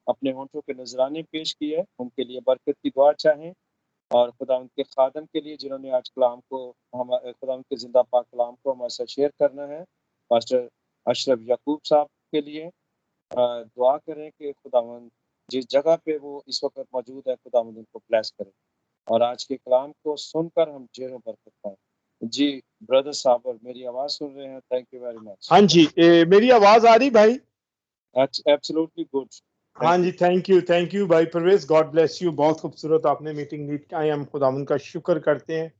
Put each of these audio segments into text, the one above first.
अपने होंठों के नजराने पेश किए, उनके लिए बरकत की दुआ चाहें। और खुदा उनके खादम के लिए जिन्होंने आज कलाम को खुदा उनके जिंदा पाक कलाम को हमारे साथ शेयर करना है, पास्टर अशरफ याकूब साहब के लिए दुआ करें कि खुदावंद जिस जगह पे वो इस वक्त मौजूद है, खुदावंद उनको ब्लेस करे और आज के कलाम को सुनकर हम ढेरों बरकत पाएं। जी ब्रदर साहब, और मेरी आवाज सुन रहे हैं? Thank you very much. हाँ जी, मेरी आवाज आ रही भाई? Absolutely good. हाँ जी, थैंक यू भाई परवेज, गॉड ब्लेस यू। बहुत खूबसूरत आपने मीटिंग लीड किया है, हम खुदावन का शुक्र करते हैं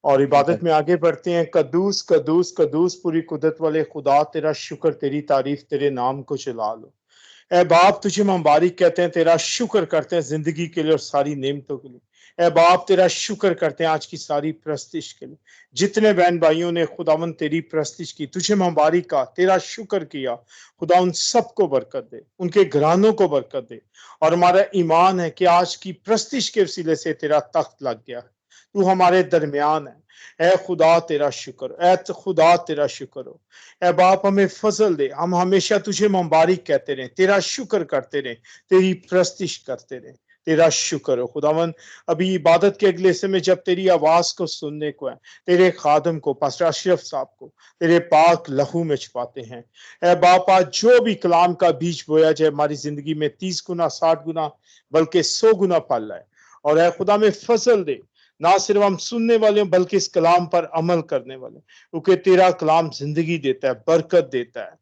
और इबादत में आगे बढ़ते हैं। कद्दूस कद्दूस कद्दूस पूरी कुदरत वाले खुदा, तेरा शुक्र, तेरी तारीफ, तेरे नाम को चला लो। ए बाप, तुझे हम मुबारक कहते हैं, तेरा शुक्र करते हैं जिंदगी के लिए और सारी नेमतों के लिए। ए बाप, तेरा शुक्र करते हैं आज की सारी प्रस्तिश के लिए। जितने बहन भाइयों ने खुदावन तेरी प्रस्तिश की, तुझे मुबारक का, तेरा शुक्र किया, खुदा उन सबको बरकत दे, उनके घरानों को बरकत दे। और हमारा ईमान है कि आज की प्रस्तिश के वसीले से तेरा तख्त लग गया है, तू हमारे दरमियान है। ए खुदा तेरा शुक्र, ए खुदा तेरा शुक्र हो। ए बाप, हमें फजल दे, हम हमेशा तुझे मुबारक कहते रहे, तेरा शुक्र करते रहे, तेरी प्रस्तिश करते रहे। तेरा शुक्र हो खुदावन। अभी इबादत के अगले समय जब तेरी आवाज को सुनने को है, तेरे खादम को, पास्टर अशरफ साहब को तेरे पाक लहू में छुपाते हैं। ए बाप, आज जो भी कलाम का बीज बोया जाए हमारी जिंदगी में 30 गुना, 60 गुना, बल्कि 100 गुना फल है। और ए खुदा में फजल दे, ना सिर्फ हम सुनने वाले बल्कि इस कलाम पर अमल करने वाले, क्योंकि तेरा कलाम जिंदगी देता है, बरकत देता है,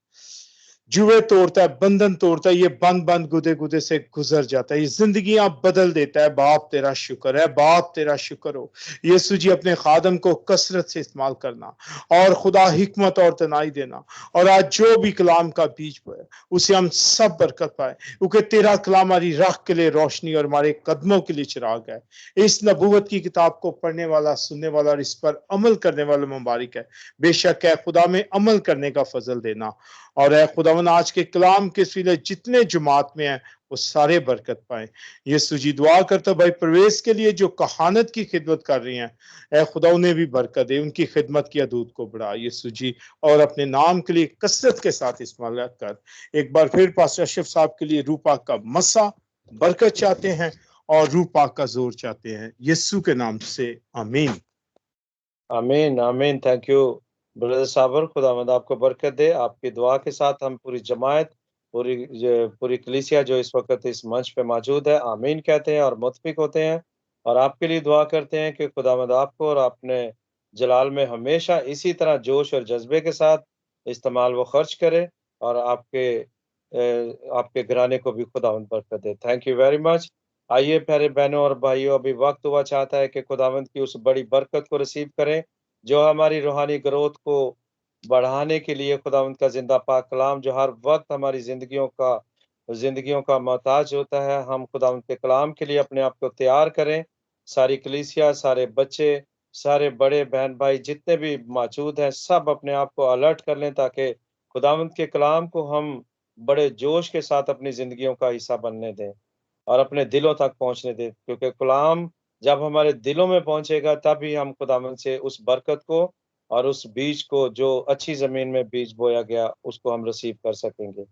जुए तोड़ता है, बंधन तोड़ता है, ये बंद बंद गुदे गुदे से गुजर जाता है, ये जिंदगियां बदल देता है। बाप तेरा शुक्र है, बाप तेरा शुक्र हो। यीशु जी, अपने खादम को कसरत से इस्तेमाल करना और खुदा हिकमत और तनाई देना, और आज जो भी कलाम का बीज बोए उसे हम सब बरकत पाए, क्योंकि तेरा कलाम हमारी राह के लिए रोशनी और हमारे कदमों के लिए चिराग है। इस नबूवत की किताब को पढ़ने वाला, सुनने वाला और इस पर अमल करने वाला मुबारक है। बेशक है खुदा में अमल करने का फजल देना। और है खुदावन, आज के कलाम के सिले जितने जमात में हैं वो सारे बरकत पाए। यीशु जी, दुआ करता भाई परवेज के लिए जो कहानत की खिदमत कर रही हैं, ए खुदा उन्हें भी बरकत दे, उनकी खिदमत की हदूद को बढ़ा यीशु जी, और अपने नाम के लिए कसरत के साथ इस्तेमाल कर। एक बार फिर पास्टर अशरफ साहब के लिए रूपा का मसा बरकत चाहते हैं और रूपा का जोर चाहते हैं, यीशु के नाम से आमीन। आमीन आमीन। थैंक यू ब्रदर साबर, खुदावंद आपको बरकत दे। आपकी दुआ के साथ हम पूरी जमात, पूरी कलीसिया जो इस वक्त इस मंच पे मौजूद है, आमीन कहते हैं और मुतफिक होते हैं और आपके लिए दुआ करते हैं कि खुदावंद आपको और अपने जलाल में हमेशा इसी तरह जोश और जज्बे के साथ इस्तेमाल वो खर्च करे और आपके घराने को भी खुदावंद बरकत दे। Thank you very much. आइए प्यारे बहनों और भाइयों, अभी वक्त हुआ चाहता है कि खुदावंद की उस बड़ी बरकत को रिसीव करें जो हमारी रूहानी ग्रोथ को बढ़ाने के लिए खुदावंद का जिंदा पाक कलाम जो हर वक्त हमारी जिंदगियों का मोहताज होता है, हम खुदावंद के कलाम के लिए अपने आप को तैयार करें। सारी कलीसिया, सारे बच्चे, सारे बड़े बहन भाई जितने भी मौजूद हैं, सब अपने आप को अलर्ट कर लें ताकि खुदावंद के कलाम को हम बड़े जोश के साथ अपनी जिंदगियों का हिस्सा बनने दें और अपने दिलों तक पहुंचने दें, क्योंकि कलाम जब हमारे दिलों में पहुंचेगा तभी हम खुदावंद से उस बरकत को और उस बीज को जो अच्छी जमीन में बीज बोया गया उसको हम रिसीव कर सकेंगे।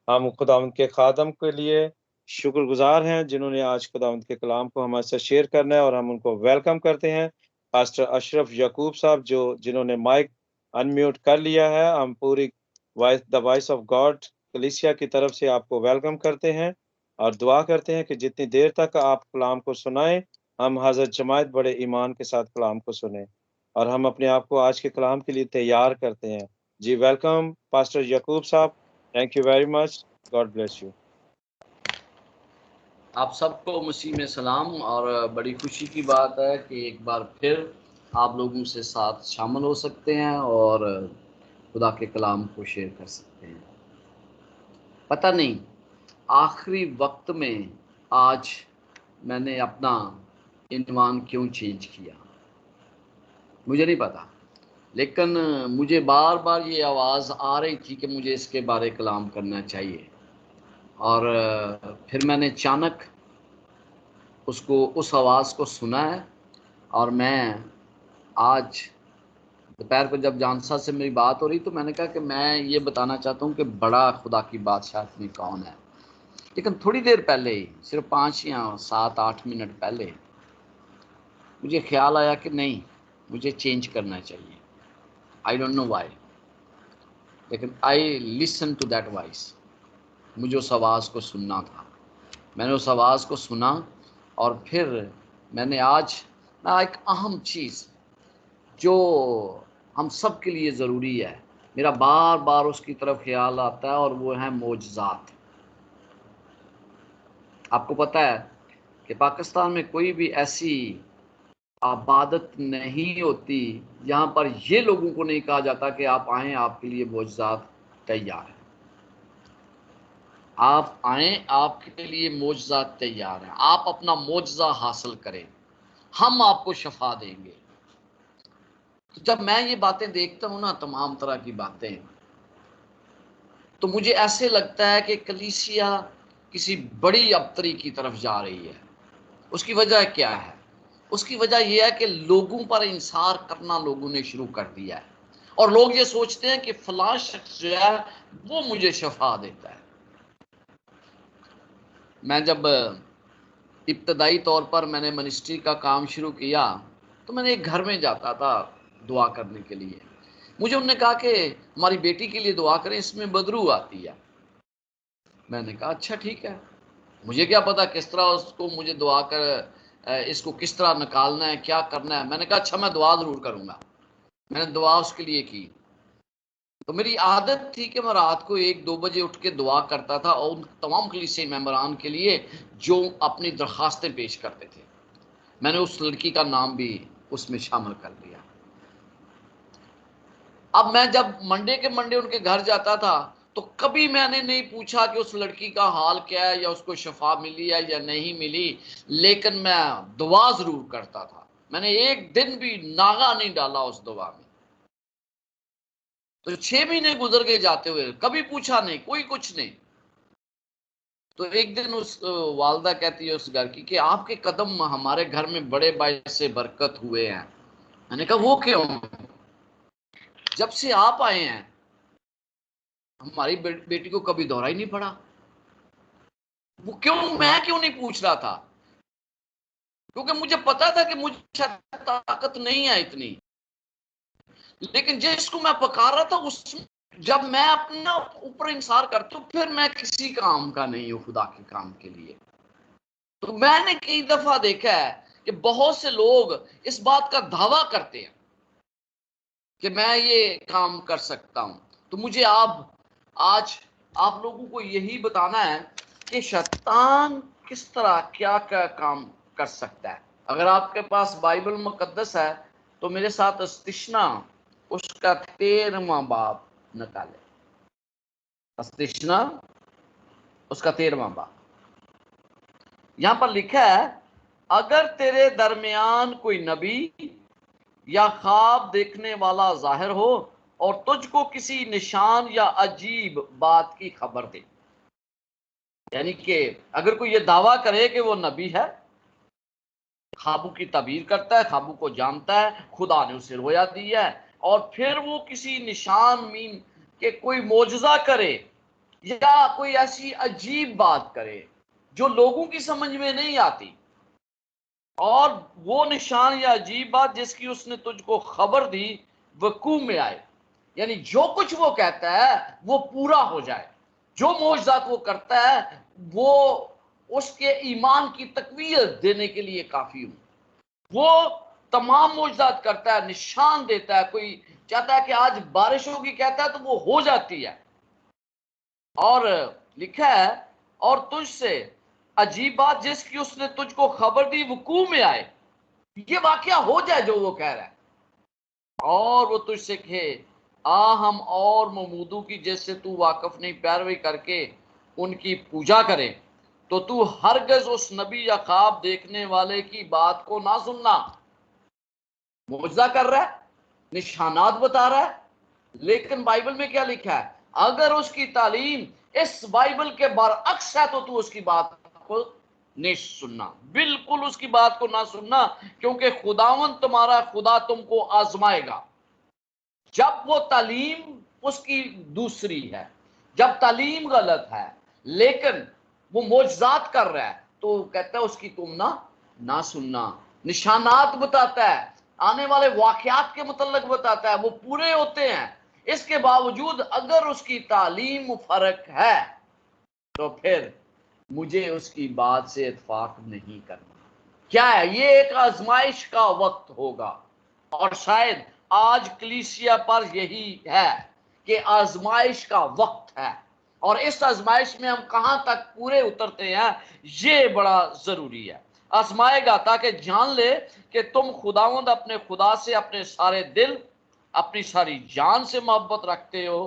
हम खुदावंद के खादम के लिए शुक्रगुजार हैं जिन्होंने आज खुदावंद के कलाम को हमारे साथ शेयर करना है और हम उनको वेलकम करते हैं। पास्टर अशरफ याकूब साहब जिन्होंने माइक अनम्यूट कर लिया है, हम पूरी द वॉइस ऑफ गॉड कलीसिया की तरफ से आपको वेलकम करते हैं और दुआ करते हैं कि जितनी देर तक आप कलाम को सुनाएं, हम हजरत जमात बड़े ईमान के साथ कलाम को सुने और हम अपने आप को आज के कलाम के लिए तैयार करते हैं। जी वेलकम पास्टर याकूब साहब, thank you very much, God bless you. आप सबको मसीह में सलाम, और बड़ी खुशी की बात है कि एक बार फिर आप लोगों से साथ शामिल हो सकते हैं और खुदा के कलाम को शेयर कर सकते हैं। पता नहीं आखिरी वक्त में आज मैंने अपना इन्वान क्यों चेंज किया, मुझे नहीं पता, लेकिन मुझे बार बार ये आवाज़ आ रही थी कि मुझे इसके बारे कलाम करना चाहिए। और फिर मैंने अचानक उस आवाज़ को सुना है और मैं आज दोपहर को जब जानसा से मेरी बात हो रही तो मैंने कहा कि मैं ये बताना चाहता हूँ कि बड़ा खुदा की बादशाह में कौन है। लेकिन थोड़ी देर पहले ही, सिर्फ 5 या 7-8 मिनट पहले मुझे ख्याल आया कि नहीं, मुझे चेंज करना चाहिए। आई डोंट नो व्हाई, लेकिन I listen to that voice. मुझे उस आवाज़ को सुनना था। मैंने उस आवाज़ को सुना और फिर मैंने आज ना एक अहम चीज़ जो हम सब के लिए ज़रूरी है, मेरा बार बार उसकी तरफ ख्याल आता है, और वो है मोजज़ात। आपको पता है कि पाकिस्तान में कोई भी ऐसी इबादत नहीं होती जहाँ पर ये लोगों को नहीं कहा जाता कि आप आएँ, आपके लिए मोजज़ात तैयार है। आप आएँ, आपके लिए मोजज़ात तैयार है। आप अपना मोजज़ा हासिल करें, हम आपको शफा देंगे। तो जब मैं ये बातें देखता हूँ ना, तमाम तरह की बातें, तो मुझे ऐसे लगता है कि कलीसिया किसी बड़ी अबतरी की तरफ जा रही है। उसकी वजह क्या है? उसकी वजह यह है कि लोगों पर इंसार करना लोगों ने शुरू कर दिया है, और लोग ये सोचते हैं कि फलां शख्स जो है वो मुझे शफा देता है। मैं जब इब्तदाई तौर पर मैंने मिनिस्ट्री का काम शुरू किया, तो मैंने एक घर में जाता था दुआ करने के लिए। मुझे उन्होंने कहा कि हमारी बेटी के लिए दुआ करें, इसमें बदबू आती है। मैंने कहा अच्छा ठीक है। मुझे क्या पता किस तरह उसको मुझे दुआ कर इसको किस तरह निकालना है, क्या करना है। मैंने कहा अच्छा, मैं दुआ ज़रूर करूँगा। मैंने दुआ उसके लिए की। तो मेरी आदत थी कि मैं रात को 1-2 बजे उठ के दुआ करता था, और उन तमाम कलीसिया मेंबरान के लिए जो अपनी दरख्वास्तें पेश करते थे। मैंने उस लड़की का नाम भी उसमें शामिल कर लिया। अब मैं जब मंडे के मंडे उनके घर जाता था, तो कभी मैंने नहीं पूछा कि उस लड़की का हाल क्या है, या उसको शफा मिली है या नहीं मिली, लेकिन मैं दुआ जरूर करता था। मैंने एक दिन भी नागा नहीं डाला उस दुआ में। तो 6 महीने गुजर गए जाते हुए, कभी पूछा नहीं, कोई कुछ नहीं। तो एक दिन उस वालदा कहती है उस घर की कि आपके कदम हमारे घर में बड़े बायस से बरकत हुए हैं। मैंने कहा वो क्यों? जब से आप आए हैं हमारी बेटी को कभी दौरा ही नहीं पड़ा। वो क्यों? मैं क्यों नहीं पूछ रहा था? क्योंकि मुझे पता था कि मुझे ताकत नहीं है इतनी। लेकिन जिसको मैं पका रहा था, उस जब मैं अपना ऊपर इंसार करता हूं, फिर मैं किसी काम का नहीं हूं खुदा के काम के लिए। तो मैंने कई दफा देखा है कि बहुत से लोग इस बात का दावा करते हैं कि मैं ये काम कर सकता हूं। तो मुझे आज आप लोगों को यही बताना है कि शैतान किस तरह क्या क्या काम कर सकता है। अगर आपके पास बाइबल मुकद्दस है तो मेरे साथ अस्तिशना उसका 13वां बाब निकाले। अस्तिशना उसका 13वां बाब। यहां पर लिखा है, अगर तेरे दरमियान कोई नबी या ख्वाब देखने वाला जाहिर हो और तुझको किसी निशान या अजीब बात की खबर दे, यानी कि अगर कोई ये दावा करे कि वो नबी है, ख्वाबों की तबीर करता है, ख्वाबों को जानता है, खुदा ने उसे रोया दी है, और फिर वो किसी निशान मीन के कोई मोजज़ा करे या कोई ऐसी अजीब बात करे जो लोगों की समझ में नहीं आती, और वो निशान या अजीब बात जिसकी उसने तुझको खबर दी वकूम में आए, यानी जो कुछ वो कहता है वो पूरा हो जाए। जो मोजज़ात वो करता है वो उसके ईमान की तकवीत देने के लिए काफी हो। वो तमाम मोजज़ात करता है, निशान देता है। कोई चाहता है कि आज बारिश होगी, कहता है तो वो हो जाती है। और लिखा है, और तुझसे अजीब बात जिसकी उसने तुझको खबर दी वकूम में आए, ये वाकया हो जाए जो वो कह रहा है, और वो तुझसे कहे आ हम और ममूदों की जैसे तू वाकफ नहीं पैरवी करके उनकी पूजा करे, तो तू हरगज उस नबी या ख्वाब देखने वाले की बात को ना सुनना। मुआवजा कर रहा है, निशानात बता रहा है, लेकिन बाइबल में क्या लिखा है? अगर उसकी तालीम इस बाइबल के बरअक्स है तो तू उसकी बात को नहीं सुनना, बिल्कुल उसकी बात को ना सुनना, क्योंकि खुदावन तुम्हारा खुदा तुमको आजमाएगा। जब वो तालीम उसकी दूसरी है, जब तालीम गलत है, लेकिन वो मोजज़ात कर रहा है, तो कहता है उसकी तुम ना सुनना। निशानात बताता है, आने वाले वाकयात के मुतल्लिक बताता है, वो पूरे होते हैं। इसके बावजूद अगर उसकी तालीम फर्क है तो फिर मुझे उसकी बात से इत्फाक नहीं करना। क्या है? ये एक आजमाइश का वक्त होगा, और शायद आज कलीसिया पर यही है कि आजमाइश का वक्त है, और इस आजमाइश में हम कहां तक पूरे उतरते हैं ये बड़ा जरूरी है। आजमाएगा ताकि जान ले कि तुम खुदावंद अपने खुदा से अपने सारे दिल, अपनी सारी जान से मोहब्बत रखते हो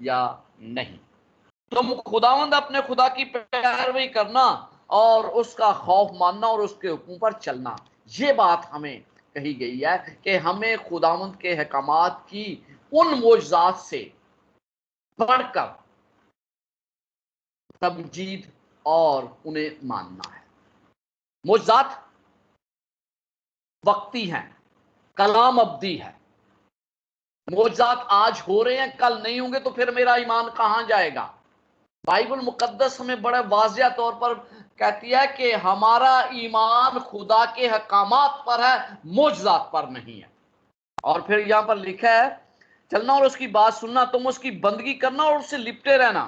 या नहीं। तुम खुदावंद अपने खुदा की पैरवी करना और उसका खौफ मानना और उसके हुक्म पर चलना। ये बात हमें कही गई है कि हमें खुदावंद के हकामात की उन मोजज़ात से बढ़कर तमजीद और उन्हें मानना है। मोजज़ात वक्ती हैं, कलाम अब्दी है। मोजज़ात आज हो रहे हैं, कल नहीं होंगे, तो फिर मेरा ईमान कहां जाएगा? बाइबल मुकद्दस हमें बड़े वाज़िया तौर पर कहती है कि हमारा ईमान खुदा के हकामात पर है, मोजज़ात पर नहीं है। और फिर यहां पर लिखा है चलना और उसकी बात सुनना, तुम उसकी बंदगी करना और उससे लिपटे रहना।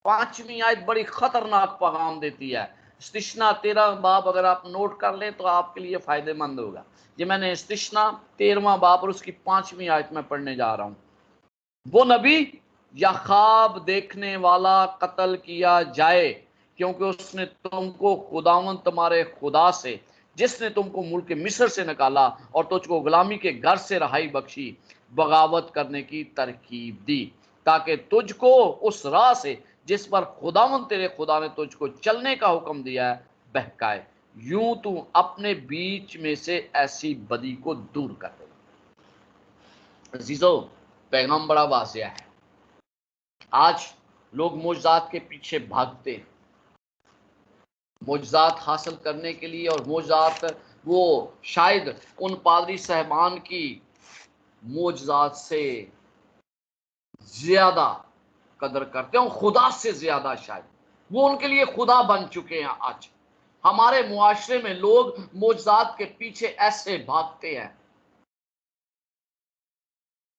5वीं आयत बड़ी खतरनाक पैगाम देती है। इस्तिश्ना 13 बाब अगर आप नोट कर लें तो आपके लिए फायदेमंद होगा। ये मैंने इस्तिश्ना 13वां बाब और उसकी 5वीं आयत में पढ़ने जा रहा हूं। वो नबी या ख्वाब देखने वाला कत्ल किया जाए, क्योंकि उसने तुमको खुदावंद तुम्हारे खुदा से, जिसने तुमको मुल्क मिस्र से निकाला और तुझको गुलामी के घर से रहाई बख्शी, बगावत करने की तरकीब दी, ताकि तुझको उस राह से जिस पर खुदावंद तेरे खुदा ने तुझको चलने का हुक्म दिया है बहकाए। यूं तू अपने बीच में से ऐसी बदी को दूर कर दे। अजीजों, पैगाम बड़ा वाज़िया है। आज लोग मोजज़ात के पीछे भागते हैं, मोजज़ात हासिल करने के लिए, और मोजज़ात वो शायद उन पादरी साहबान की मोजज़ात से ज्यादा कदर करते हैं, खुदा से ज्यादा शायद वो उनके लिए खुदा बन चुके हैं। आज हमारे मुआशरे में लोग मोजज़ात के पीछे ऐसे भागते हैं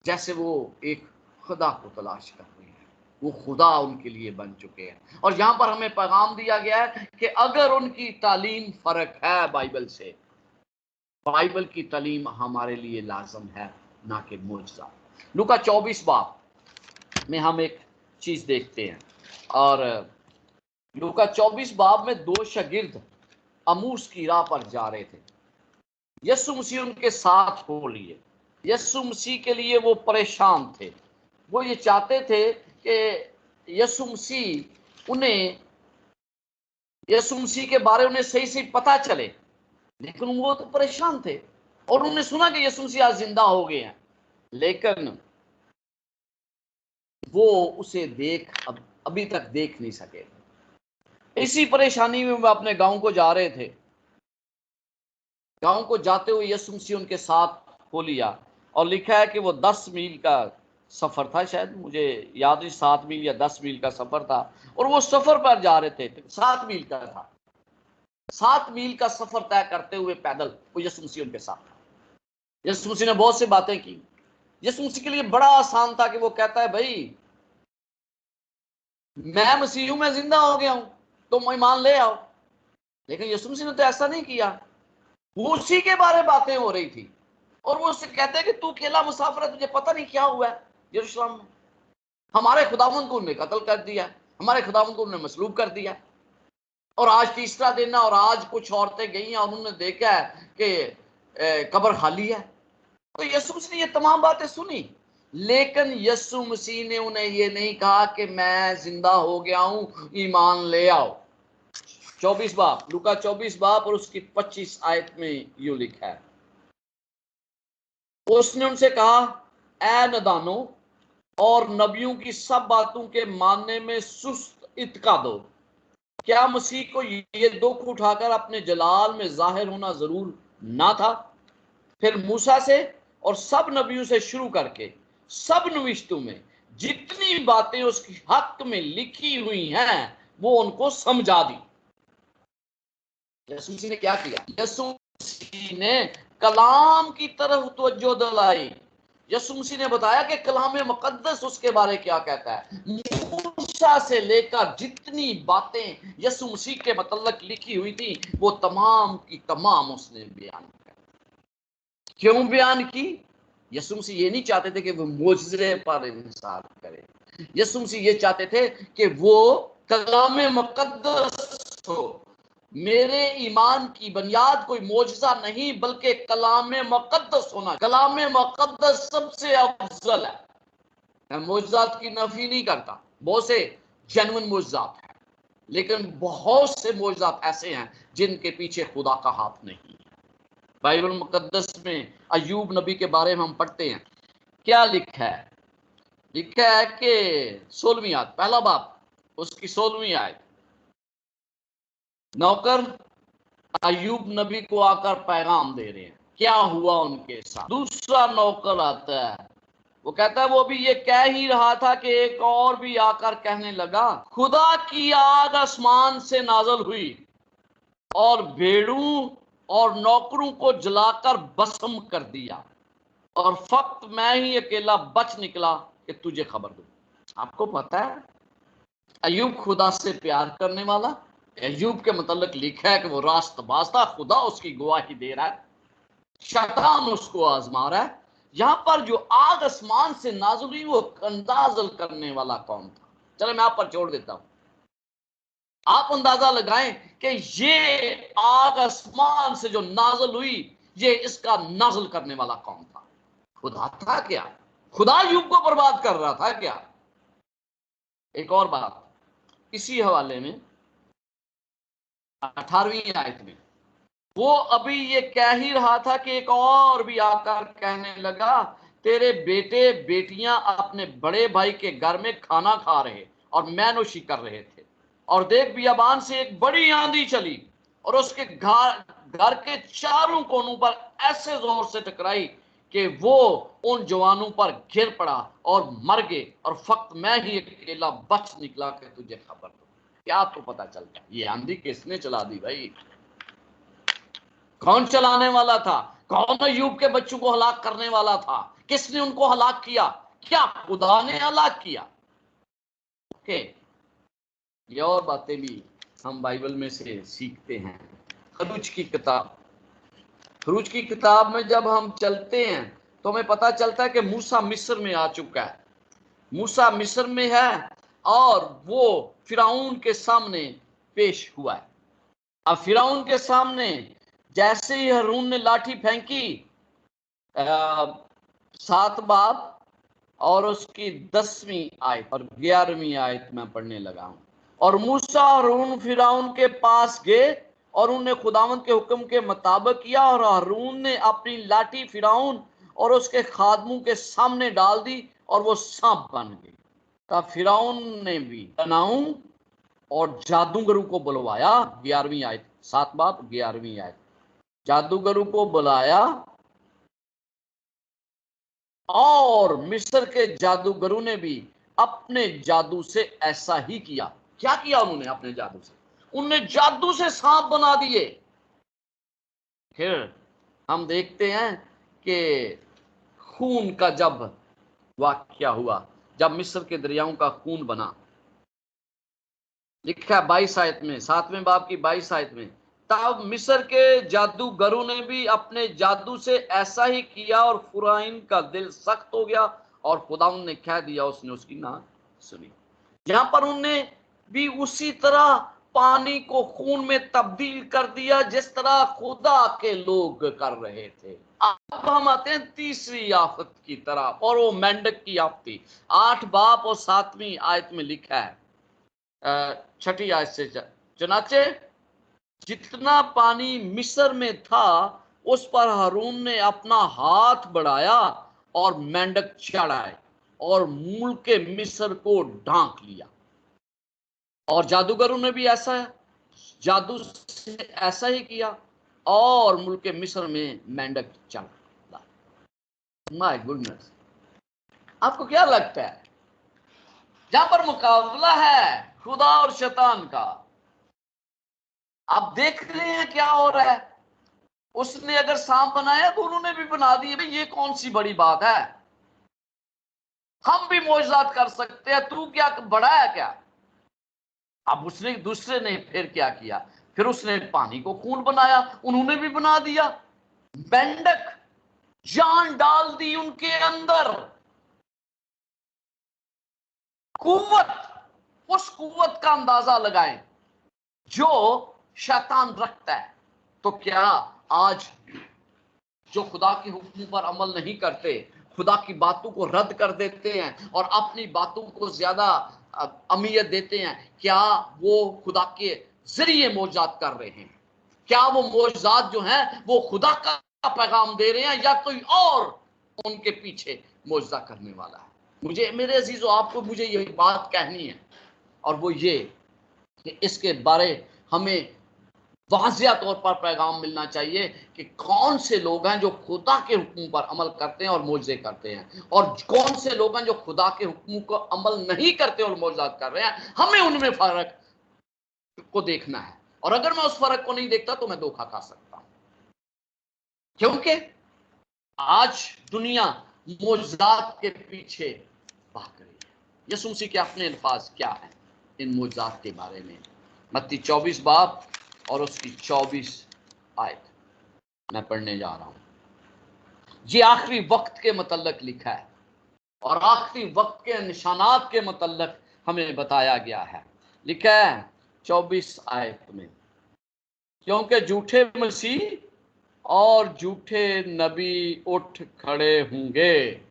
जैसे वो एक खुदा को तलाश कर रहे हैं, वो खुदा उनके लिए बन चुके हैं। और यहां पर हमें पैगाम दिया गया है कि अगर उनकी तालीम फर्क है बाइबल से, बाइबल की तालीम हमारे लिए लाजम है, ना कि मोजज़ा। लूका 24 बाब में हम एक चीज देखते हैं, और लूका 24 बाब में 2 शागिर्द अमूस की राह पर जा रहे थे। यीशु मसीह उनके साथ हो लिए। यीशु मसीह के लिए वो परेशान थे। वो ये चाहते थे कि यीशु मसीह के बारे उन्हें सही सही पता चले, लेकिन वो तो परेशान थे। और उन्होंने सुना कि यीशु मसीह आज जिंदा हो गए हैं, लेकिन वो उसे अभी तक देख नहीं सके। इसी परेशानी में वो अपने गांव को जा रहे थे। गांव को जाते हुए यीशु मसीह उनके साथ हो लिया, और लिखा है कि वो 10 मील का सफर था, शायद मुझे याद नहीं, 7 मील या 10 मील का सफर था, और वो सफर पर जा रहे थे। 7 मील का था। 7 मील का सफर तय करते हुए पैदल वो यीशु मसीह उनके साथ था। यीशु मसीह ने बहुत सी बातें की। यीशु मसीह के लिए बड़ा आसान था कि वो कहता है, भाई मैं मसीह हूं, मैं जिंदा हो गया हूं, तुम ईमान ले आओ। लेकिन यीशु मसीह ने तो ऐसा नहीं किया। वो उसी के बारे में बातें हो रही थी, और वो उससे कहते हैं कि तू अकेला मुसाफिर है, तुझे पता नहीं क्या हुआ है यरूशलेम में। हमारे खुदावंद को उन्होंने कत्ल कर दिया, हमारे खुदावंद को उन्होंने मसलूब कर दिया, और आज तीसरा दिन है, और आज कुछ औरतें गई हैं और उन्होंने देखा है कि कब्र खाली है। तो यीशु मसीह ने ये तमाम बातें सुनी, लेकिन यीशु मसीह ने उन्हें ये नहीं कहा कि मैं जिंदा हो गया हूं, ईमान ले आओ। 24 बाब, लूका 24 बाब और उसकी 25 आयत में यूं लिखा है, उसने उनसे कहा, ऐ नदानो, और नबियों की सब बातों के मानने में सुस्त इत्का दो। क्या मसीह को ये दुख उठाकर अपने जलाल में जाहिर होना जरूर ना था? फिर मूसा से और सब नबियों से शुरू करके सब नविश्तों में जितनी बातें उसके हक में लिखी हुई हैं वो उनको समझा दी। यीशु मसीह ने क्या किया? यीशु मसीह ने कलाम की तरफ तवज्जो दिलाई। यीशु मसीह ने बताया कि कलाम मुकद्दस उसके बारे क्या कहता है। मूसा से लेकर जितनी बातें यीशु मसीह के मतलब लिखी हुई थी वो तमाम की तमाम उसने बयान की। क्यों बयान की? यीशु मसीह ये नहीं चाहते थे कि वो मोजज़े पर इंसार करे। यीशु मसीह ये चाहते थे कि वो कलाम मुकद्दस हो। मेरे ईमान की बुनियाद कोई मोजज़ा नहीं बल्कि कलाम मुकद्दस होना। कलाम मुकद्दस सबसे अफजल है। मैं मोजज़ात की नफी नहीं करता, बहुत से जेन्युइन मोजज़ात हैं, लेकिन बहुत से मोजज़ात ऐसे हैं जिनके पीछे खुदा का हाथ नहीं है। बाइबल मुकद्दस में अय्यूब नबी के बारे में हम पढ़ते हैं, क्या लिखा है? लिखा है कि 16वीं आयत, पहला बाब उसकी 16वीं आयत, नौकर अय्यूब नबी को आकर पैगाम दे रहे हैं क्या हुआ उनके साथ। दूसरा नौकर आता है, वो कहता है वो भी ये कह ही रहा था कि एक और भी आकर कहने लगा, खुदा की आग आसमान से नाजल हुई और भेड़ों और नौकरों को जलाकर भस्म कर दिया और फक्त मैं ही अकेला बच निकला कि तुझे खबर दूं। आपको पता है अय्यूब खुदा से प्यार करने वाला। अय्यूब के मतलब लिखा है कि वो रास्तबाज था, खुदा उसकी गवाही दे रहा है, शैतान उसको आजमा रहा है। यहां पर जो आग आसमान से नाजुल हुई वो अंदाजल करने वाला कौन था? चलो मैं आप पर छोड़ देता हूं, आप अंदाजा लगाएं कि ये आग आसमान से जो नाजुल हुई ये इसका नाजुल करने वाला कौन था? खुदा था क्या? खुदा अय्यूब को बर्बाद कर रहा था क्या? एक और बात इसी हवाले में 18वीं आयत में, वो अभी ये कह ही रहा था कि एक और भी आकर कहने लगा, तेरे बेटे बेटियां अपने बड़े भाई के घर में खाना खा रहे और मैनोशी कर रहे थे, और देख बियाबान से एक बड़ी आंधी चली और उसके घर के चारों कोनों पर ऐसे जोर से टकराई कि वो उन जवानों पर गिर पड़ा और मर गए और फक्त मैं ही अकेला बच निकला कि तुझे खबर दूं। क्या तो पता चलता है ये आंधी किसने चला दी भाई? कौन चलाने वाला था? कौन अय्यूब के बच्चों को हलाक करने वाला था? किसने उनको हलाक किया? क्या खुदा ने हलाक किया? ओके, ये और बातें भी हम बाइबल में से सीखते हैं। खरूज की किताब, खरूज की किताब में जब हम चलते हैं तो हमें पता चलता है कि मूसा मिस्र में आ चुका है। मूसा मिस्र में है और वो फिरौन के सामने पेश हुआ है। अब फिरौन के सामने जैसे ही हारून ने लाठी फेंकी, 7 बाब और उसकी 10वीं आयत और 11वीं आयत में पढ़ने लगा हूं। और मूसा हारून फिरौन के पास गए और उन्होंने खुदावंद के हुक्म के मुताबिक किया, और हारून ने अपनी लाठी फिरौन और उसके खादमों के सामने डाल दी और वो सांप बन गई। तब फिरौन ने भी बनाऊं और जादूगरों को बुलवाया। 11वीं आयत, 7 बाब 11वीं आयत, जादूगरों को बुलाया और मिस्र के जादूगरों ने भी अपने जादू से ऐसा ही किया। क्या किया उन्होंने? अपने जादू से, उन्होंने जादू से सांप बना दिए। फिर हम देखते हैं कि खून का जब वाकया हुआ, जब मिस्र के दरियाओं का खून बना, लिखा है 22 आयत में, 7वें बाब की 22 आयत में, तब मिस्र के जादूगरों ने भी अपने जादू से ऐसा ही किया और फुराइन का दिल सख्त हो गया और खुदावंद ने कह दिया, उसने उसकी ना सुनी। यहां पर उन्होंने भी उसी तरह पानी को खून में तब्दील कर दिया जिस तरह खुदा के लोग कर रहे थे। अब हम आते हैं तीसरी आफत की तरफ, और वो मेंढक की आफती। 8 बाब और 7वीं आयत में लिखा है, 6ठी आयत से, चनाचे जितना पानी मिस्र में था उस पर हारून ने अपना हाथ बढ़ाया और मेंढक चढ़ाए और मूल के मिस्र को ढांक लिया। और जादूगरों ने भी ऐसा जादू से ऐसा ही किया और मुल्क के मिस्र में मेंढक चढ़ा। माय गुडनेस, आपको क्या लगता है? जहां पर मुकाबला है खुदा और शैतान का। आप देख रहे हैं क्या हो रहा है। उसने अगर सांप बनाया तो उन्होंने भी बना दिए। भाई ये कौन सी बड़ी बात है, हम भी मौजज़ात कर सकते हैं, तू क्या बड़ा है क्या। अब उसने दूसरे ने फिर क्या किया, फिर उसने पानी को खून बनाया, उन्होंने भी बना दिया। मेंढक जान डाल दी उनके अंदर, कुव्वत, उस कुव्वत का अंदाजा लगाएं जो शैतान रखता है। तो क्या आज जो खुदा के हुक्म पर अमल नहीं करते, खुदा की बातों को रद्द कर देते हैं और अपनी बातों को ज्यादा अहमियत देते हैं, क्या वो खुदा के जरिए मौजज़ात कर रहे हैं? क्या वो मौजज़ात जो हैं वो खुदा का पैगाम दे रहे हैं या कोई और उनके पीछे मौजज़ा करने वाला है? मुझे, मेरे अजीजों, आपको मुझे ये बात कहनी है, और वो ये कि इसके बारे हमें वाज़िया तौर पर पैगाम मिलना चाहिए कि कौन से लोग हैं जो खुदा के हुक्म पर अमल करते हैं और मौजज़े करते हैं, और कौन से लोग हैं जो खुदा के हुक्म को अमल नहीं करते और मौजज़ात कर रहे हैं। हमें उनमें फर्क को देखना है, और अगर मैं उस फर्क को नहीं देखता तो मैं धोखा खा सकता हूं, क्योंकि आज दुनिया मौजज़ात के पीछे भाग रही है। यीशु मसीह के अपने अल्फाज क्या है इन मौजज़ात के बारे में? मत्ती 24 बाब और उसकी 24 आयत मैं पढ़ने जा रहा हूं। ये आखिरी वक्त के मतलब लिखा है, और आखिरी वक्त के निशानात के मतलब हमें बताया गया है। लिखा है 24 आयत में, क्योंकि झूठे मसीह और झूठे नबी उठ खड़े होंगे।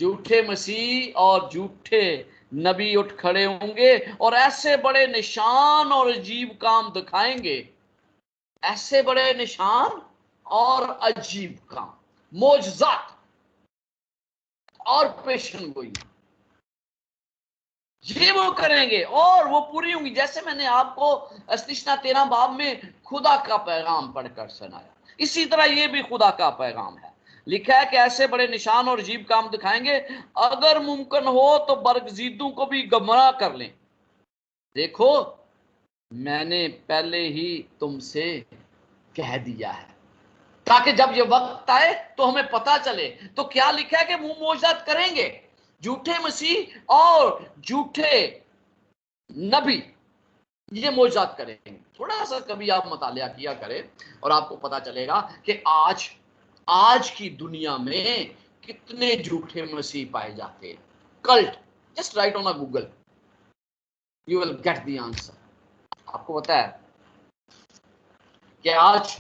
झूठे मसीह और झूठे नबी उठ खड़े होंगे और ऐसे बड़े निशान और अजीब काम दिखाएंगे, ऐसे बड़े निशान और अजीब काम, मौजज़ात और पेशन गोई, ये वो करेंगे और वो पूरी होंगी। जैसे मैंने आपको अस्तिशना 13 बाब में खुदा का पैगाम पढ़कर सुनाया, इसी तरह ये भी खुदा का पैगाम है। लिखा है कि ऐसे बड़े निशान और अजीब काम दिखाएंगे, अगर मुमकिन हो तो बरगजीदों को भी गुमराह कर लें। देखो, मैंने पहले ही तुमसे कह दिया है, ताकि जब ये वक्त आए तो हमें पता चले। तो क्या लिखा है कि वो मौजज़ात करेंगे, झूठे मसीह और झूठे नबी ये मौजज़ात करेंगे। थोड़ा सा कभी आप मुतालिया किया करें और आपको पता चलेगा कि आज की दुनिया में कितने झूठे मसीह पाए जाते हैं। Cult, just right on a Google, you will get the answer. आपको पता है कि आज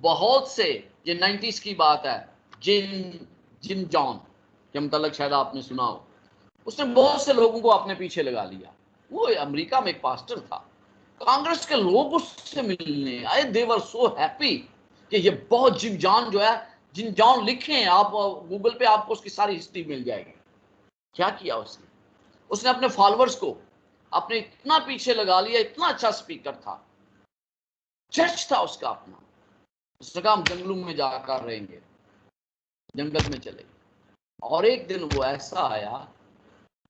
बहुत से, ये 90s की बात है, जिन जॉन के मतलब शायद आपने सुना हो, उसने बहुत से लोगों को अपने पीछे लगा लिया। वो अमेरिका में एक पास्टर था, कांग्रेस के लोग उससे मिलने आए, दे वर सो हैप्पी कि ये बहुत जिन जॉन जो है, जिन जॉन लिखे हैं, आप गूगल पे आपको उसकी सारी हिस्ट्री मिल जाएगी। क्या किया उसने अपने फॉलोअर्स को अपने इतना पीछे लगा लिया, इतना अच्छा स्पीकर था, चर्च था उसका अपना। उसने कहा हम जंगलों में जाकर रहेंगे, जंगल में चले। और एक दिन वो ऐसा आया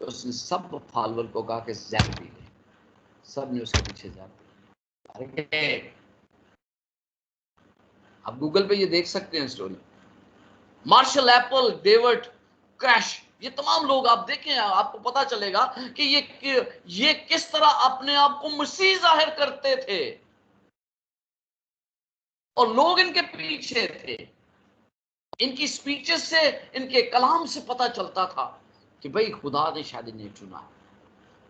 तो उसने सब फॉलोअर को कहा कि जहर पी ले। सब ने उसके पीछे जहर पी। अरे आप गूगल पे ये देख सकते हैं story. Marshall Apple, David Koresh, ये तमाम लोग आप देखें, आपको पता चलेगा कि ये किस तरह अपने आप को मसीह जाहिर करते थे और लोग इनके पीछे थे। इनकी स्पीचेस से, इनके कलाम से पता चलता था कि भाई खुदा ने शायद इन्हें चुना।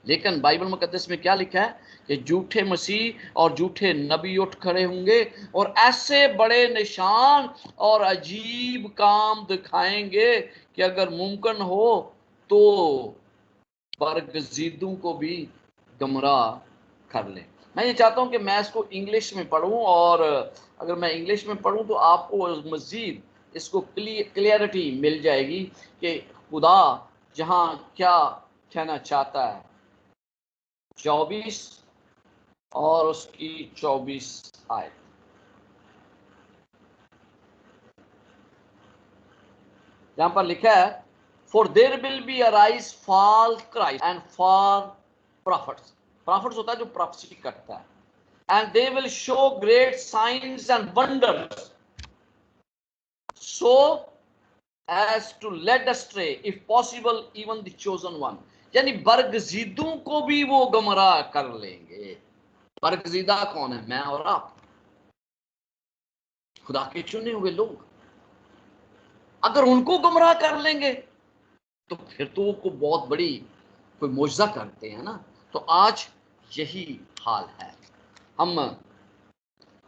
लेकिन बाइबल मुकद्दस में क्या लिखा है कि झूठे मसीह और झूठे नबी उठ खड़े होंगे और ऐसे बड़े निशान और अजीब काम दिखाएंगे कि अगर मुमकिन हो तो बरगजीदों को भी गुमराह कर ले। मैं ये चाहता हूं कि मैं इसको इंग्लिश में पढ़ूं, और अगर मैं इंग्लिश में पढ़ूं तो आपको मजीद इसको क्लियरिटी मिल जाएगी कि खुदा जहां क्या कहना चाहता है। 24 और उसकी 24 आयत, यहां पर लिखा है, for there will be arise false Christ and prophets. Prophets होता है जो prophecy करता है. And they will show great signs and wonders, so as to lead astray, if possible, even the chosen one. यानी बरगजीदों को भी वो गमराह कर लेंगे. बरगजीदा कौन है? मैं और आप, खुदा के चुने हुए लोग. अगर उनको गुमराह कर लेंगे तो फिर तो वो बहुत बड़ी कोई मौजज़ा करते हैं ना. तो आज यही हाल है. हम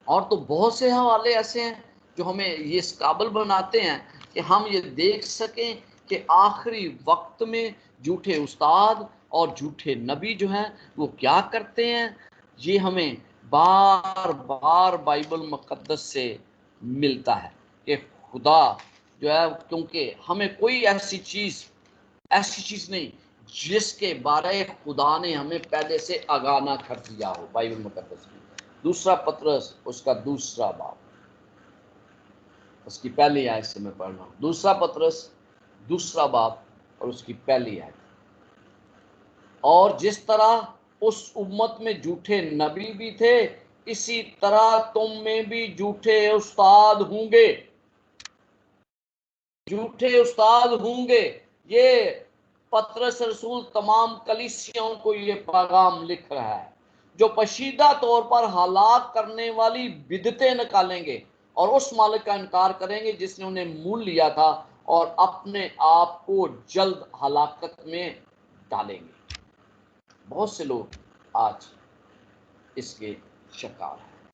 और तो बहुत से हवाले ऐसे हैं जो हमें ये इस काबिल बनाते हैं कि हम ये देख सकें कि आखिरी वक्त में झूठे उस्ताद और झूठे नबी जो हैं वो क्या करते हैं. ये हमें बार बार बाइबल मुक़द्दस से मिलता है कि खुदा जो है, क्योंकि हमें कोई ऐसी चीज़ नहीं जिसके बारे खुदा ने हमें पहले से आगाह ना कर दिया हो. बाइबल मुक़द्दस में दूसरा पत्रस उसका दूसरा बाब, उसकी पहली आयत से मैं पढ़ रहा हूँ. दूसरा पत्रस दूसरा बाब और उसकी पहली आयत. और जिस तरह उस उम्मत में झूठे नबी भी थे, इसी तरह तुम में भी झूठे उस्ताद होंगे. झूठे उस्ताद होंगे. ये पत्रस रसूल तमाम कलीसियाओं को ये पैगाम लिख रहा है, जो पशीदा तौर पर हलाक करने वाली बिदतें निकालेंगे और उस मालिक का इनकार करेंगे जिसने उन्हें मोल लिया था, और अपने आप को जल्द हलाकत में डालेंगे. बहुत से लोग आज इसके शिकार हैं.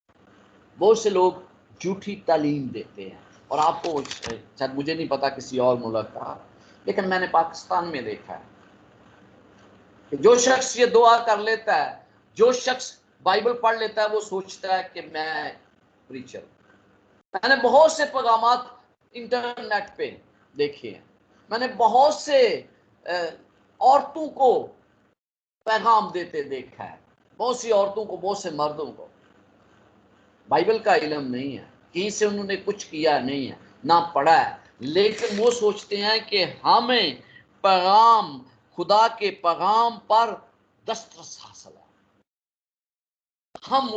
बहुत से लोग झूठी तालीम देते हैं. और आपको शायद, मुझे नहीं पता किसी और मुल्क का, लेकिन मैंने पाकिस्तान में देखा है कि जो शख्स ये दुआ कर लेता है, जो शख्स बाइबल पढ़ लेता है, वो सोचता है कि मैं प्रीचर. मैंने बहुत से पैगामात इंटरनेट पे देखे हैं. मैंने बहुत से औरतों को पैगाम देते देखा है. बहुत सी औरतों को, बहुत से मर्दों को बाइबल का इल्म नहीं है, कहीं से उन्होंने कुछ किया नहीं है, ना पढ़ा है, लेकिन वो सोचते हैं कि हमें पैगाम, खुदा के पैगाम पर दस्तरस हासिल है, हम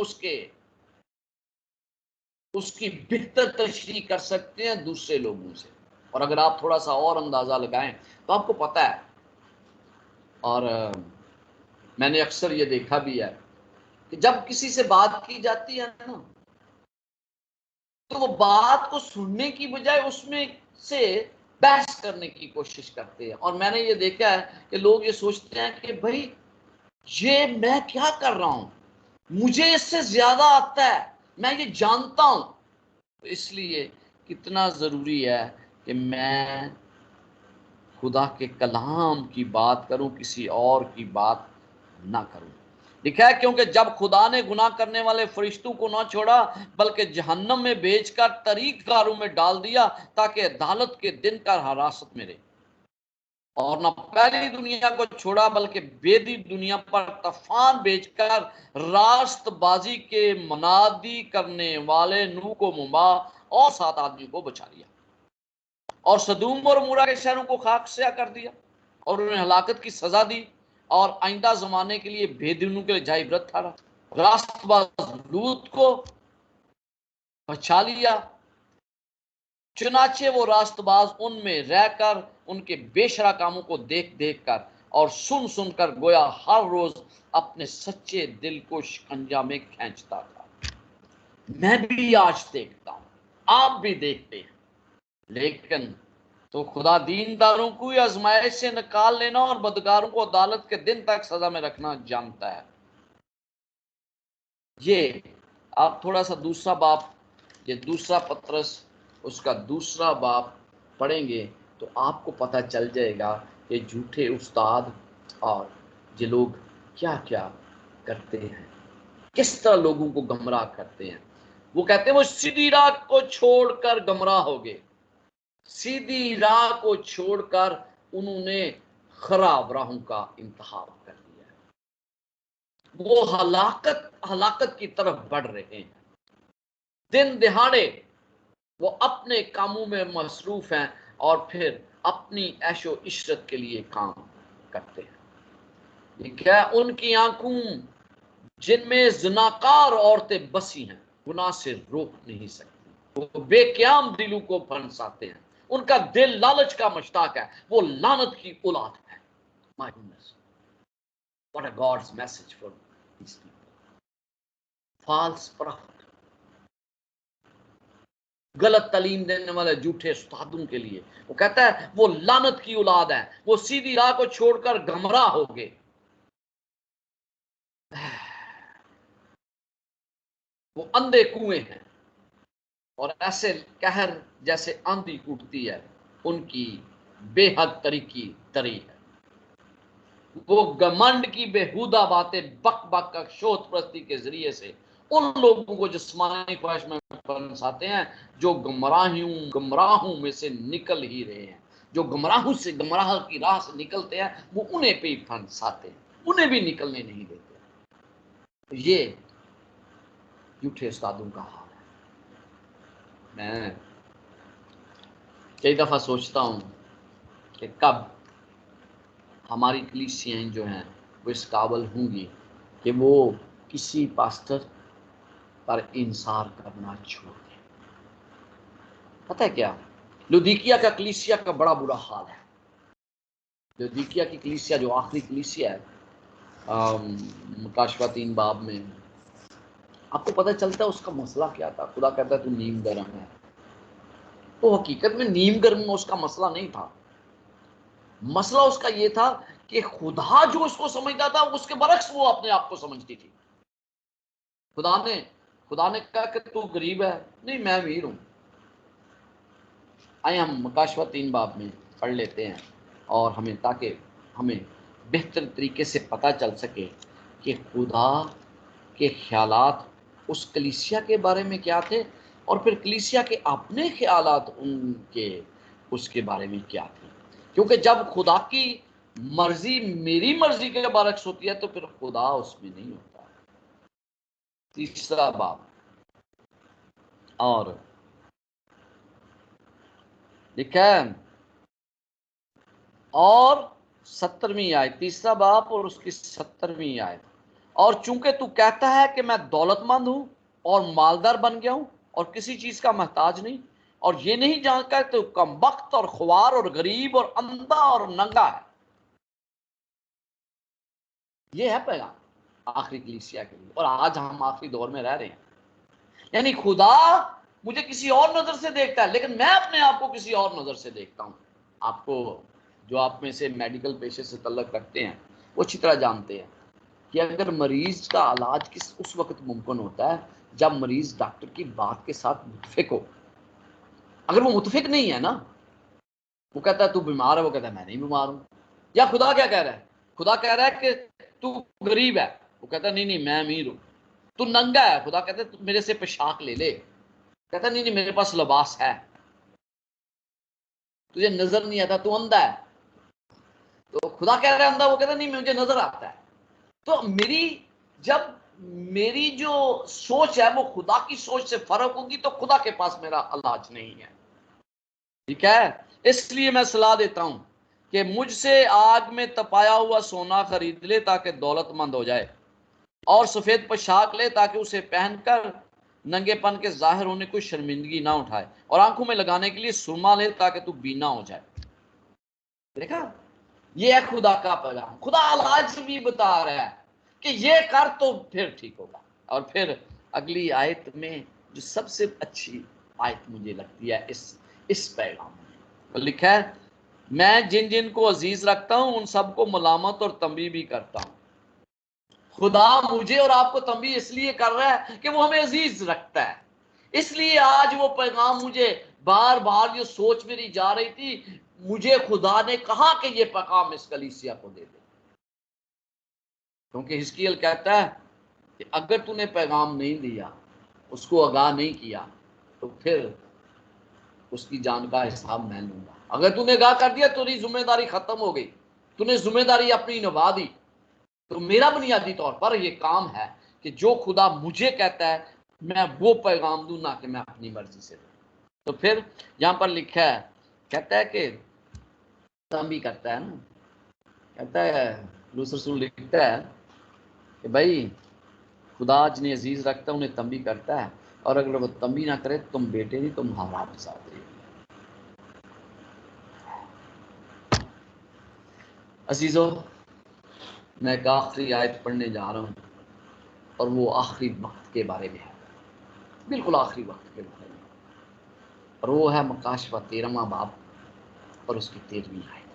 उसकी बेहतर तशरीह कर सकते हैं दूसरे लोगों से. और अगर आप थोड़ा सा और अंदाजा लगाएं तो आपको पता है, और मैंने अक्सर ये देखा भी है कि जब किसी से बात की जाती है ना, तो वो बात को सुनने की बजाय उसमें से बहस करने की कोशिश करते हैं. और मैंने ये देखा है कि लोग ये सोचते हैं कि भाई ये मैं क्या कर रहा हूं, मुझे इससे ज्यादा आता है, मैं ये जानता हूं. तो इसलिए कितना जरूरी है कि मैं खुदा के कलाम की बात करूं, किसी और की बात ना करूं. लिखा है, क्योंकि जब खुदा ने गुनाह करने वाले फरिश्तों को ना छोड़ा बल्कि जहन्नम में भेजकर तरीककारों में डाल दिया, ताकि अदालत के दिन का हिरासत में रहे. और न पहली दुनिया को छोड़ा बल्कि बेदी दुनिया पर तूफान भेजकर रास्तबाजी के मनादी करने वाले नूह को मुंबा और 7 आदमी को बचा लिया, और सदूम और मूरा के शहरों को खाक से कर दिया और उन्हें हलाकत की सजा दी, और आइंदा जमाने के लिए बेदीनों के लिए जाइबरत ठहरा. रास्तबाज लूत को बचा लिया, चुनाचे वो रास्तबाज उनमें रहकर उनके बेशरा कामों को देख देख कर और सुन सुन कर गोया हर रोज अपने सच्चे दिल को शिकंजा में खींचता था. मैं भी आज देखता हूं, आप भी देखते हैं. लेकिन तो खुदा दीनदारों को आजमाइश से निकाल लेना और बदकारों को अदालत के दिन तक सजा में रखना जानता है. ये आप थोड़ा सा दूसरा बाप, ये दूसरा पत्रस उसका दूसरा बाप पढ़ेंगे तो आपको पता चल जाएगा कि झूठे उस्ताद और ये लोग क्या क्या करते हैं, किस तरह लोगों को गुमराह करते हैं. वो कहते हैं वो सीधी राह को छोड़कर गुमराह हो गए. सीधी राह को छोड़कर उन्होंने खराब राहों का इंतखाब कर लिया. वो हलाकत की तरफ बढ़ रहे हैं. दिन दिहाड़े वो अपने कामों में मसरूफ हैं और फिर अपनी ऐशो इशरत के लिए काम करते हैं. ठीक है, उनकी आंखों जिनमें ज़िनाकार औरतें बसी हैं गुनाह से रोक नहीं सकती, वो बेक्याम दिलों को फंसाते हैं, उनका दिल लालच का मुश्ताक है, वो लानत की औलाद है। My goodness, what a God's message for these people. False prophet, गलत तालीम देने वाले झूठे उस्तादों के लिए वो कहता है वो लानत की औलाद है, वो सीधी राह को छोड़कर गमराह हो गए। वो अंधे कुएं हैं और ऐसे कहर जैसे आंधी उठती है, उनकी बेहद तरीकी तरी है। वो घमंड की बेहुदा बातें बक बक का शोध प्रस्ती के जरिए से उन लोगों को जिस्मानी ख्वाहिश में फंसाते हैं जो गुमराहों में से निकल ही रहे हैं। जो गुमराहों से गुमराह की राह से निकलते हैं वो उन्हें भी फंसाते हैं, उन्हें भी निकलने नहीं देते। ये झूठे उस्तादों का हाल है। मैं कई दफा सोचता हूं कि कब हमारी कलीसियाएं जो हैं वो इस काबिल होंगी कि वो किसी पास्टर पर इंसार करना छोड़ दें। पता है क्या, लुदीकिया का कलीसिया का बड़ा बुरा हाल है। लुदीकिया की कलीसिया जो आखिरी कलीसिया है मुकाशवा 3 बाब में, आपको पता चलता है उसका मसला क्या था। खुदा कहता है तू नीम गर्म है, तो हकीकत में नीम गर्म में उसका मसला नहीं था। मसला उसका ये था कि खुदा जो उसको समझता था उसके बरक्स वो अपने आप को समझती थी। खुदा ने कहा कि तू गरीब है, नहीं मैं अमीर हूं। आइए हम मुकाशवा 3 बाब में पढ़ लेते हैं और ताकि हमें बेहतर तरीके से पता चल सके कि खुदा के ख्यालात उस कलीसिया के बारे में क्या थे और फिर कलीसिया के अपने ख्यालात उनके उसके बारे में क्या थे। क्योंकि जब खुदा की मर्जी मेरी मर्जी के बरक्स होती है तो फिर खुदा उसमें नहीं होता। 3 बाब और लिखा है और 17वीं आयत, 3 बाब और उसकी 17वीं आयत। और चूंकि तू कहता है कि मैं दौलतमंद हूं और मालदार बन गया हूं और किसी चीज का मोहताज नहीं, और ये नहीं जानकर तू कमबख्त और खुआर और गरीब और अंधा और नंगा है। ये है पैगाम आखिरी कलीसिया के लिए, और आज हम आखिरी दौर में रह रहे हैं। यानी खुदा मुझे किसी और नजर से देखता है लेकिन मैं अपने आप को किसी और नजर से देखता हूं। आपको जो आप में से मेडिकल पेशे से तल्लुक रखते हैं वो अच्छी तरह जानते हैं कि अगर मरीज का इलाज उस वक्त मुमकिन होता है जब मरीज डॉक्टर की बात के साथ मुतफिक हो। अगर वो मुतफिक नहीं है ना, वो कहता है तू बीमार है, वो कहता है मैं नहीं बीमार हूं। या खुदा क्या कह रहा है, खुदा कह रहा है कि तू गरीब है, वो कहता है नहीं नहीं मैं अमीर हूं। तू नंगा है, खुदा कहता है मेरे से पोशाक ले ले, कहता है नहीं नहीं मेरे पास लिबास है। तुझे नजर नहीं आता, तू अंधा है, तो खुदा कह रहा है अंधा, वो कहता है नहीं मुझे नजर आता है। तो जब मेरी जो सोच है वो खुदा की सोच से फर्क होगी तो खुदा के पास मेरा इलाज नहीं है। ठीक है, इसलिए मैं सलाह देता हूं कि मुझसे आग में तपाया हुआ सोना खरीद ले ताकि दौलतमंद हो जाए, और सफेद पोशाक ले ताकि उसे पहनकर नंगेपन के जाहिर होने को शर्मिंदगी ना उठाए, और आंखों में लगाने के लिए सुरमा ले ताकि तू बीना हो जाए। देखा, ये है खुदा का पैगाम। खुदा इलाज भी बता रहा है कि ये कर तो फिर ठीक होगा। और फिर अगली आयत में जो सबसे अच्छी आयत मुझे लगती है इस पैगाम में लिखा है, मैं जिन जिन को अजीज रखता हूं उन सबको मलामत और तंबीह भी करता हूं। खुदा मुझे और आपको तंबीह इसलिए कर रहा है कि वो हमें अजीज रखता है। इसलिए आज वो पैगाम मुझे बार बार जो सोच मेरी जा रही थी, मुझे खुदा ने कहा कि ये पैगाम इस कलीसिया को दे दे। क्योंकि हिजकिय्याह कहता है कि अगर तूने पैगाम नहीं दिया, उसको आगाह नहीं किया, तो फिर उसकी जान का हिसाब मैं लूंगा। अगर तूने आगाह कर दिया तो तेरी जिम्मेदारी खत्म हो गई, तूने जिम्मेदारी अपनी निभा दी। तो मेरा बुनियादी तौर पर यह काम है कि जो खुदा मुझे कहता है मैं वो पैगाम दूं, ना कि मैं अपनी मर्जी से दूं। तो फिर यहां पर लिखा है, कहता है कि तंबीह करता है ना, कहता है लूस रसूल लिखता है कि भाई खुदा जिन्हें अजीज रखता है उन्हें तंबी करता है, और अगर वो तंबी ना करे तुम बेटे नहीं, तुम हवा के साथ रहे। अजीजों, मैं एक आखिरी आयत पढ़ने जा रहा हूँ, और वो आखिरी वक्त के बारे में है, बिल्कुल आखिरी वक्त के बारे में, और वो है मकाशवा 13वां बाब और उसकी 13वीं आयत।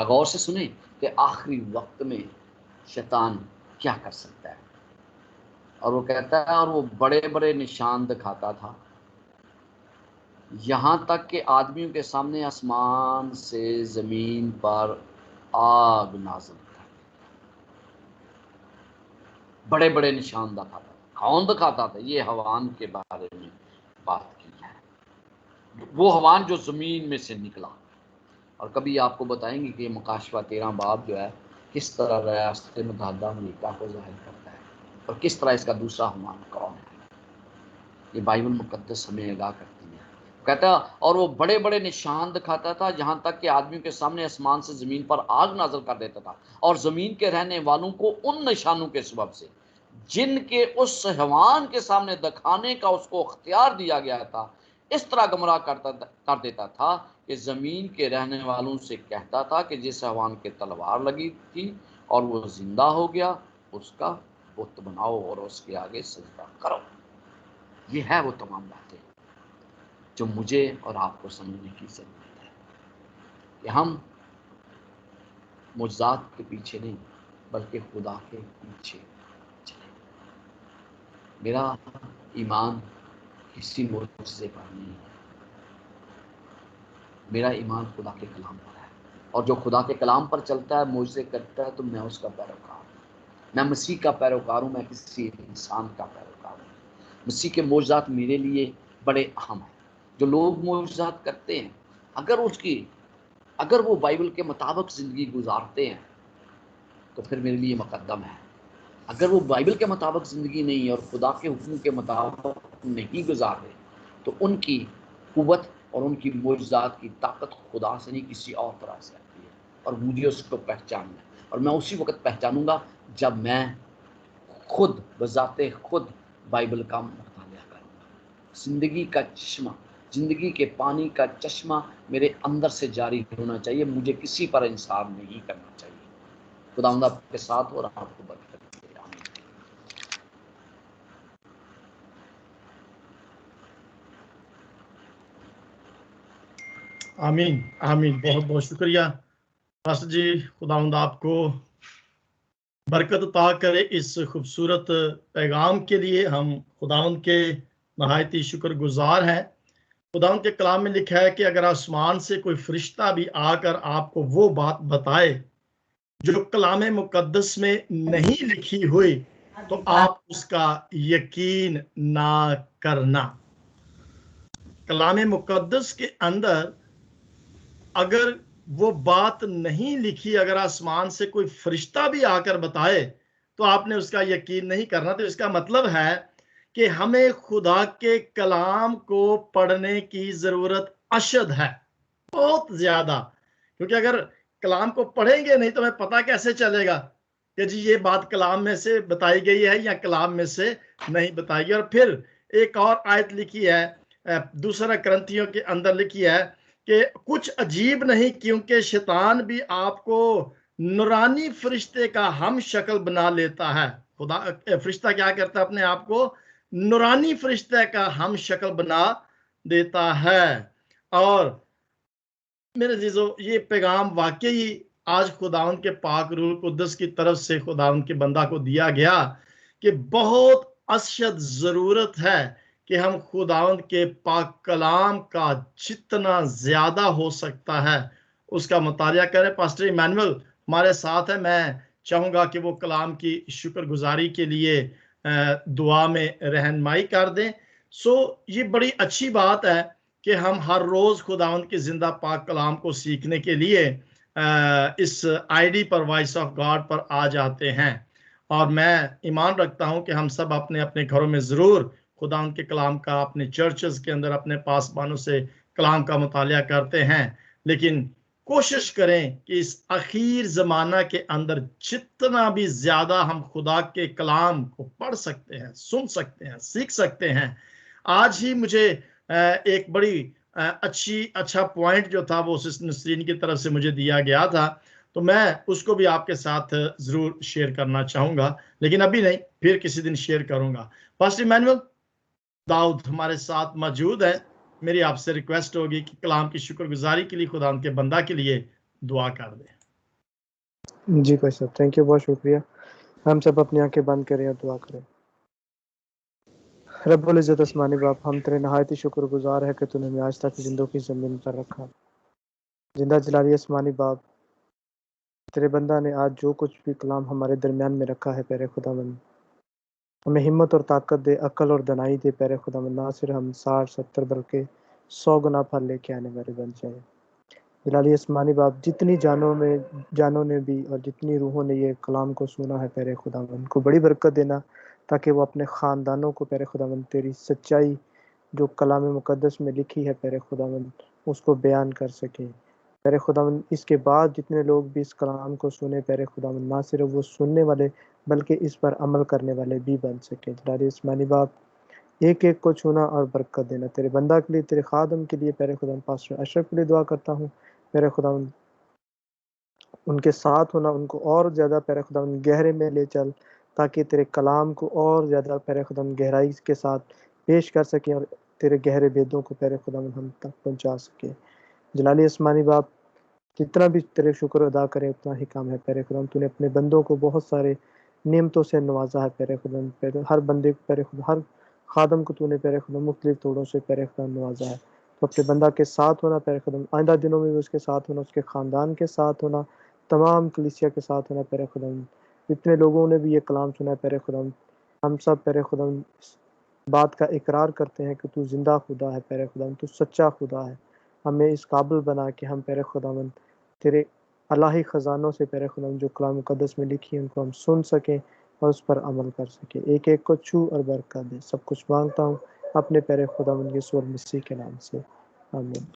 गौर से सुने कि आखिरी वक्त में शैतान क्या कर सकता है। और वो कहता है, और वो बड़े बड़े निशान दिखाता था, यहां तक कि आदमियों के सामने आसमान से जमीन पर आग नाज़िल कर। बड़े बड़े निशान दिखाता था। कौन दिखाता था? ये हवान के बारे में बात की है, वो हवान जो जमीन में से निकला। और कभी आपको बताएंगे कि मकाशवा 13 बाब जो है किस तरह रियासत मुत्तहिदा अमेरिका को जाहिर करता है, और किस तरह इसका दूसरा हवान कौन है। ये बाइबल मुकद्दस हमें आगाह करती है। कहता है, और वो बड़े बड़े निशान दिखाता था, जहां तक कि आदमियों के सामने आसमान से जमीन पर आग नाज़िल कर देता था, और जमीन के रहने वालों को उन निशानों के सबब से जिनके उस हैवान के सामने दिखाने का उसको अख्तियार दिया गया था, इस तरह गुमराह कर देता था कि जमीन के रहने वालों से कहता था कि जिस हैवान के तलवार लगी थी और वो जिंदा हो गया, उसका बुत बनाओ और उसके आगे सजदा करो। ये है वो तमाम बातें जो मुझे और आपको समझने की जरूरत है कि हम मुज्जात के पीछे नहीं बल्कि खुदा के पीछे चले। मेरा ईमान किसी मुआजिज़े पर नहीं है, मेरा ईमान खुदा के कलाम पर है, और जो खुदा के कलाम पर चलता है, मुआजिज़े करता है, तो मैं उसका पैरोकार हूँ। मैं मसीह का पैरोकार हूँ, मैं किसी इंसान का पैरोकार हूँ। मसीह के मुआजिज़ात मेरे लिए बड़े अहम हैं। जो लोग मुआजिज़ात करते हैं, अगर वो बाइबल के मुताबिक ज़िंदगी गुजारते हैं तो फिर मेरे लिए मुकद्दम है। अगर वो बाइबल के मुताबिक ज़िंदगी नहीं और खुदा के हुक्म के मुताबिक नहीं गुजार रहे, तो उनकी कुव्वत और उनकी मुआजिज़ात की ताकत खुदा से नहीं किसी और तरह से आती है, और मुझे उसको पहचानना है। और मैं उसी वक्त पहचानूंगा जब मैं खुद बजाते खुद बाइबल का मुताला करूँगा। ज़िंदगी के पानी का चश्मा मेरे अंदर से जारी होना चाहिए, मुझे किसी पर इंसाफ नहीं करना चाहिए। खुदावंद आपके साथ और आपको बरकत दे। आमीन आमीन। बहुत बहुत शुक्रिया पास्टर जी, खुदावंद आपको बरकत अता करे इस खूबसूरत पैगाम के लिए। हम खुदावंद के नहायत ही शुक्रगुजार हैं। खुदावंद के कलाम में लिखा है कि अगर आसमान से कोई फरिश्ता भी आकर आपको वो बात बताए जो कलाम मुकद्दस में नहीं लिखी हुई, तो आप उसका यकीन ना करना। कलाम मुकद्दस के अंदर अगर वो बात नहीं लिखी, अगर आसमान से कोई फरिश्ता भी आकर बताए, तो आपने उसका यकीन नहीं करना। तो इसका मतलब है कि हमें खुदा के कलाम को पढ़ने की जरूरत अशद है, बहुत ज्यादा। क्योंकि अगर कलाम को पढ़ेंगे नहीं तो हमें पता कैसे चलेगा कि जी ये बात कलाम में से बताई गई है या कलाम में से नहीं बताई गई। और फिर एक और आयत लिखी है दूसरा करंथियों के अंदर लिखी है कि कुछ अजीब नहीं, क्योंकि शैतान भी आपको नूरानी फरिश्ते का हम शक्ल बना लेता है। खुदा फरिश्ता क्या करता है? अपने आप को नूरानी फरिश्ते का हम शक्ल बना देता है। और मेरे अजीजों, ये पैगाम वाकई आज खुदावंद के पाक रूह कुद्दस की तरफ से खुदावंद के बंदा को दिया गया कि बहुत अशद जरूरत है कि हम खुदावंद के पाक कलाम का जितना ज्यादा हो सकता है उसका मुतालिया करें। पास्टर इमैनुअल हमारे साथ है। मैं चाहूंगा कि वो कलाम की शुक्रगुजारी के लिए दुआ में रहनुमाई कर दें। ये बड़ी अच्छी बात है कि हम हर रोज खुदावंद के जिंदा पाक कलाम को सीखने के लिए इस आईडी पर वॉइस ऑफ गॉड पर आ जाते हैं। और मैं ईमान रखता हूं कि हम सब अपने अपने घरों में जरूर खुदावंद के कलाम का, अपने चर्चेस के अंदर अपने पासबानों से कलाम का मुतालिया करते हैं। लेकिन कोशिश करें कि इस आखिर ज़माना के अंदर जितना भी ज़्यादा हम खुदा के कलाम को पढ़ सकते हैं, सुन सकते हैं, सीख सकते हैं। आज ही मुझे एक बड़ी अच्छा पॉइंट जो था वो सिस्टर नसरीन की तरफ से मुझे दिया गया था, तो मैं उसको भी आपके साथ ज़रूर शेयर करना चाहूँगा, लेकिन अभी नहीं, फिर किसी दिन शेयर करूँगा। पास्टर इमैनुअल दाऊद हमारे साथ मौजूद है। मेरी आपसे रिक्वेस्ट होगी कि कलाम की शुक्रगुजारी के लिए खुदा के बंदा के लिए दुआ कर दें। जी भाई साहब, थैंक यू, बहुत शुक्रिया। हम सब अपनी आंखें बंद करें और दुआ करें। रब्बुल इज़्ज़त आसमानी बाप, हम तेरे नहायत ही शुक्रगुजार है कि तूने हमें आज तक जिंदों की ज़मीन पर रखा। जिंदा जलाली आसमानी बाप, तेरे बंदा ने आज जो कुछ भी कलाम हमारे दरमियान में रखा है, प्यारे खुदावंद, हमें हिम्मत और ताकत दे, अक्ल और दनाई दे प्यारे खुदावंद। ना सिर्फ हम 60-70 बल्कि 100 गुना फल लेके आने वाले बन जाए। जलाली आसमानी बाप, जितनी जानों ने भी और जितनी रूहों ने ये कलाम को सुना है प्यारे खुदावंद, को बड़ी बरकत देना, ताकि वो अपने ख़ानदानों को प्यारे खुदावंद तेरी सच्चाई जो कलाम मुक़द्दस में लिखी है प्यारे खुदावंद, उसको बयान कर सकें प्यारे खुदावंद। इसके बाद जितने लोग भी इस कलाम को सुने प्यारे खुदावंद, ना सिर्फ वो सुनने वाले बल्कि इस पर अमल करने वाले भी बन सकें। जलाली आसमानी बाप, एक एक को छूना और बरकत देना। तेरे बंदा के लिए, तेरे खादम के लिए प्यारे खुदावंद, पास्टर अशरफ के लिए दुआ करता हूँ प्यारे खुदावंद, उनके साथ होना, उनको और ज़्यादा प्यारे खुदावंद गहरे में ले चल, ताकि तेरे कलाम को और ज़्यादा प्यारे खुदावंद गहराई के साथ पेश कर सकें और तेरे गहरे भेदों को प्यारे खुदावंद हम तक पहुँचा सकें। जलाली आसमानी बाप, जितना भी तेरे शुक्र अदा करें उतना ही काम है प्यारे खुदावंद। तूने अपने बंदों को बहुत सारे नेमतों से नवाजा है प्यारे खुदावंद। हर बंदे को प्यारे खुदा, हर खादम को तूने प्यारे खुदा मुख्तलिफ तोड़ों से प्यारे खुदावंद नवाजा है। तो अपने बंदा के साथ होना प्यारे खुदावंद, आइंदा दिनों में भी उसके साथ होना, उसके ख़ानदान के साथ होना, तमाम कलीसिया के साथ होना प्यारे खुदावंद। जितने लोगों ने भी ये कलाम सुना है प्यारे खुदावंद, हम सब प्यारे खुदावंद इस बात का इकरार करते हैं कि तू ज़िंदा खुदा है प्यारे खुदावंद, तू सच्चा खुदा है। हमें इस काबिल बना कि हम प्यारे खुदावंद तेरे अलाही ख़ज़ानों से प्यारे खुदावंद जो कलाम मुक़द्दस में लिखी है उनको हम सुन सकें और उस पर अमल कर सकें। एक एक को छू और बरकत दे। सब कुछ मांगता हूँ अपने प्यारे खुदावंद यीशु मसीह के नाम से, आमीन।